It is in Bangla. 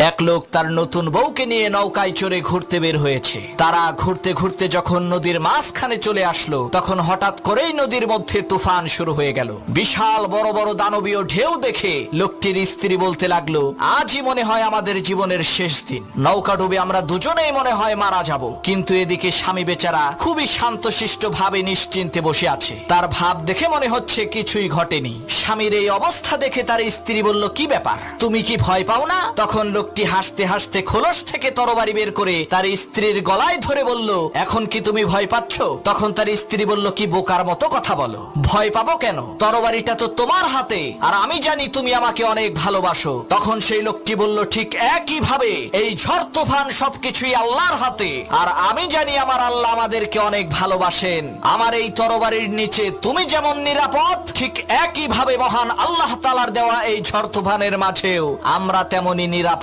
এক লোক তার নতুন বউকে নিয়ে নৌকায় চড়ে ঘুরতে বের হয়েছে। তারা ঘুরতে ঘুরতে যখন নদীর মাঝখানে চলে আসলো, তখন হঠাৎ করেই নদীর মধ্যে তুফান শুরু হয়ে গেল। বিশাল বড় বড় দানবীয় ঢেউ দেখে লোকটির স্ত্রী বলতে লাগলো, আজই মনে হয় আমাদের জীবনের শেষ দিন। নৌকা ডুবে আমরা দুজনেই মনে হয় মারা যাব। কিন্তু এদিকে স্বামী বেচারা খুবই শান্তশিষ্ট ভাবে নিশ্চিন্তে বসে আছে। তার ভাব দেখে মনে হচ্ছে কিছুই ঘটেনি। স্বামীর এই অবস্থা দেখে তার স্ত্রী বলল, কি ব্যাপার, তুমি কি ভয় পাও না? তখন লোকটি হাসতে হাসতে খোলস থেকে তরবারি বের করে তার স্ত্রীর গলায় ধরে বলল, এখন কি তুমি ভয় পাচ্ছ? তখন তার স্ত্রী বলল, কি বোকার মতো কথা বলো, ভয় পাবো কেন? তরবারিটা তো তোমার হাতে, আর আমি জানি তুমি আমাকে অনেক ভালোবাসো। তখন সেই লোকটি বলল, ঠিক একই ভাবে এই ঝড় তুফান সবকিছুই আল্লাহর হাতে, আর আমি জানি আমার আল্লাহ আমাদেরকে অনেক ভালোবাসেন। আমার এই তরবারির নিচে তুমি যেমন নিরাপদ, ঠিক একই ভাবে মহান আল্লাহ তাআলার দেওয়া এই ঝড় তুফানের মাঝেও আমরা তেমনি নিরাপদ।